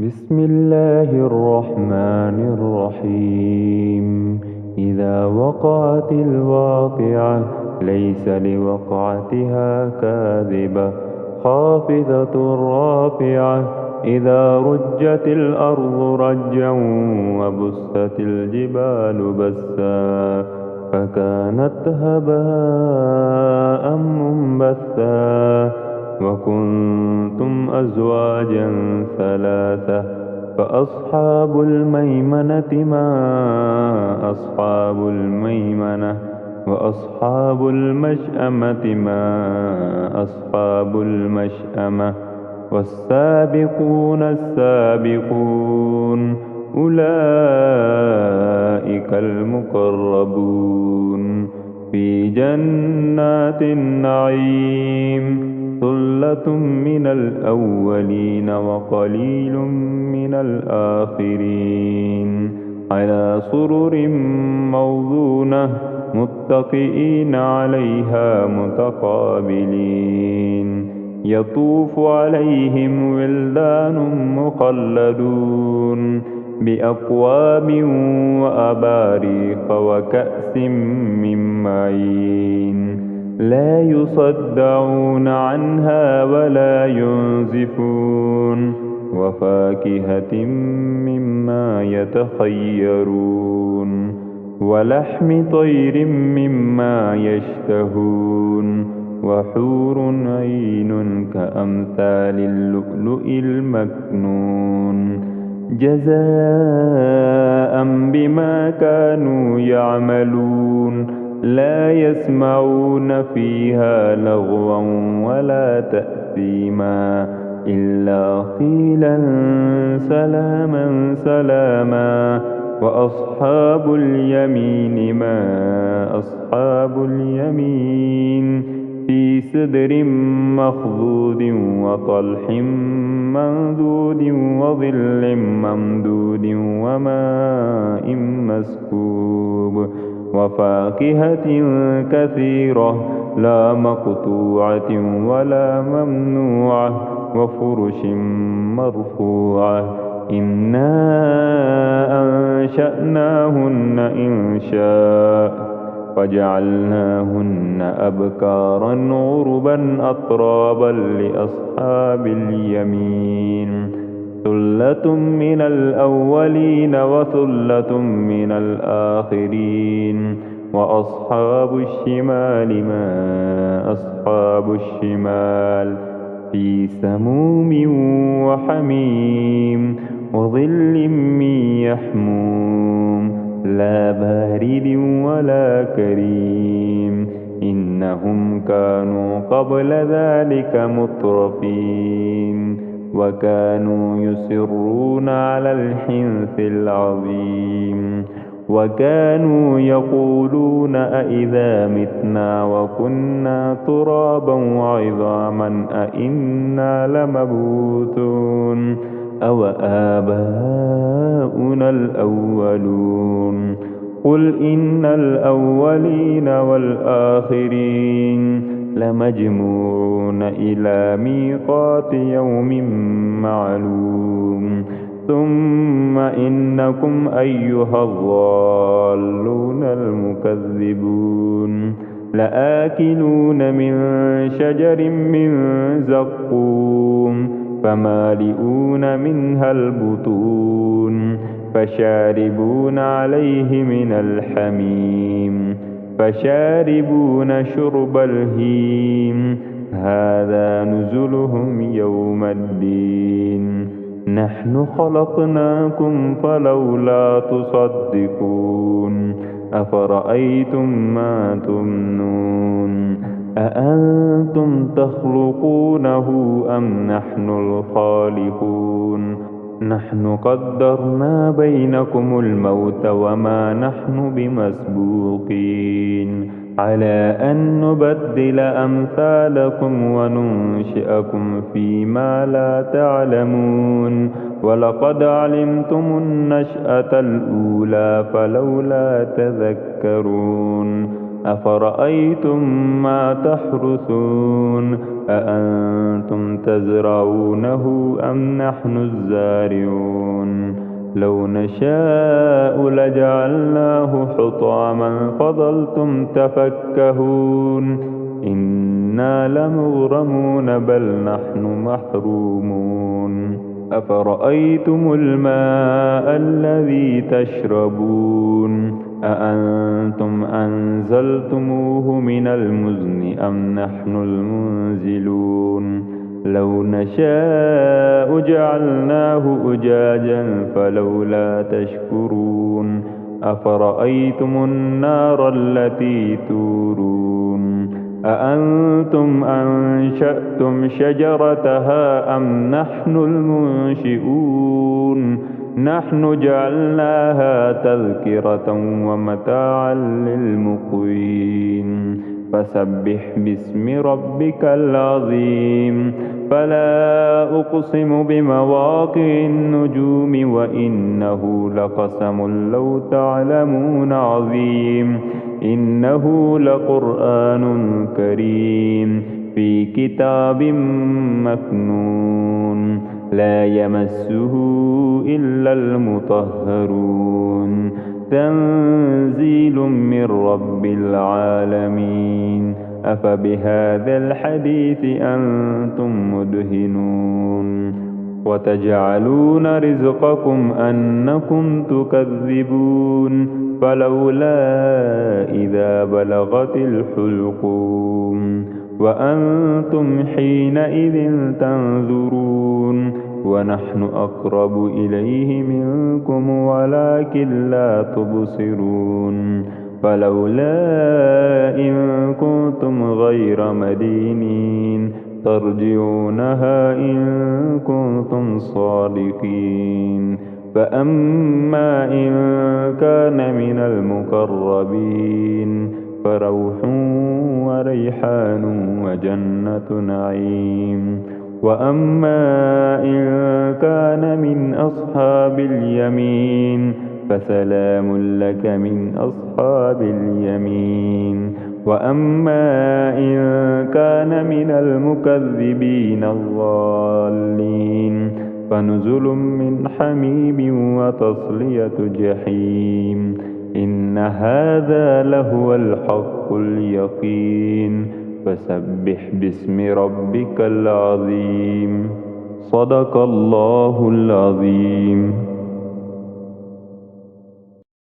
بسم الله الرحمن الرحيم. إذا وقعت الواقعة ليس لوقعتها كاذبة خافضة رافعة. إذا رجت الأرض رجا وبست الجبال بسا فكانت هباء منبثا وكنتم أزواجا ثلاثة فأصحاب الميمنة ما أصحاب الميمنة وأصحاب المشأمة ما أصحاب المشأمة والسابقون السابقون أولئك المقربون في جنات النعيم. ثلة من الأولين وقليل من الآخرين على سرر موضونة متكئين عليها متقابلين. يطوف عليهم ولدان مخلدون بأكواب وأباريق وكأس من معين لا يصدعون عنها ولا ينزفون وفاكهة مما يتخيرون ولحم طير مما يشتهون وحور عين كأمثال اللؤلؤ المكنون جزاء بما كانوا يعملون. لا يسمعون فيها لغوا ولا تأثيما إلا قيلا سلاما سلاما. وأصحاب اليمين ما أصحاب اليمين في سدر مخضود وطلح منضود وظل ممدود وماء مسكوب وفاكهة كثيرة لا مقطوعة ولا ممنوعة وفرش مرفوعة. إنا أنشأناهن إنشاء وجعلناهن أبكارا عربا أترابا لأصحاب اليمين. ثلة من الأولين وثلة من الآخرين. وأصحاب الشمال ما أصحاب الشمال في سموم وحميم وظل من يحموم لا بارد ولا كريم. إنهم كانوا قبل ذلك مترفين وكانوا يصرون على الحنث العظيم وكانوا يقولون أإذا متنا وكنا ترابا وعظاما أإنا لمبعوثون أو آباؤنا الأولون. قل إن الأولين والآخرين لمجموعون إلى ميقات يوم معلوم. ثم إنكم أيها الضالون المكذبون لآكلون من شجر من زقوم فمالئون منها البطون فشاربون عليه من الحميم فشاربون شرب الهيم هذا نزلهم يوم الدين. نحن خلقناكم فلولا تصدقون. أفرأيتم ما تمنون أأنتم تخلقونه أم نحن الخالقون. نحن قدرنا بينكم الموت وما نحن بمسبوقين على أن نبدل أمثالكم وننشئكم فيما لا تعلمون. ولقد علمتم النشأة الأولى فلولا تذكرون. أفرأيتم ما تحرثون أأنتم تزرعونه أم نحن الزارعون لو نشاء لجعلناه حطاما فظلتم تفكهون إنا لمغرمون بل نحن محرومون أفرأيتم الماء الذي تشربون أأنتم أنزلتموه من المزن أم نحن المنزلون لو نشاء جعلناه أجاجا فلولا تشكرون أفرأيتم النار التي تورون أأنتم أنشأتم شجرتها أم نحن المنشئون نحن جعلناها تذكرة ومتاعا للمقوين فسبح باسم ربك العظيم فلا أقسم بمواقع النجوم وإنه لقسم لو تعلمون عظيم إنه لقرآن كريم في كتاب مكنون لا يمسه إلا المطهرون تنزيل من رب العالمين أفبهذا الحديث أنتم مدهنون وتجعلون رزقكم أنكم تكذبون فلولا إذا بلغت الحلقوم وأنتم حينئذ تنظرون ونحن أقرب إليه منكم ولكن لا تبصرون فلولا إن كنتم غير مدينين ترجعونها إن كنتم صادقين فأما إن كان من المقربين فروح وريحان وجنة نعيم وأما إن كان من أصحاب اليمين فسلام لك من أصحاب اليمين وأما إن كان من المكذبين الضالين فنزل من حميم وتصلية جحيم إن هذا لهو الحق اليقين فسبح باسم ربك العظيم صدق الله العظيم.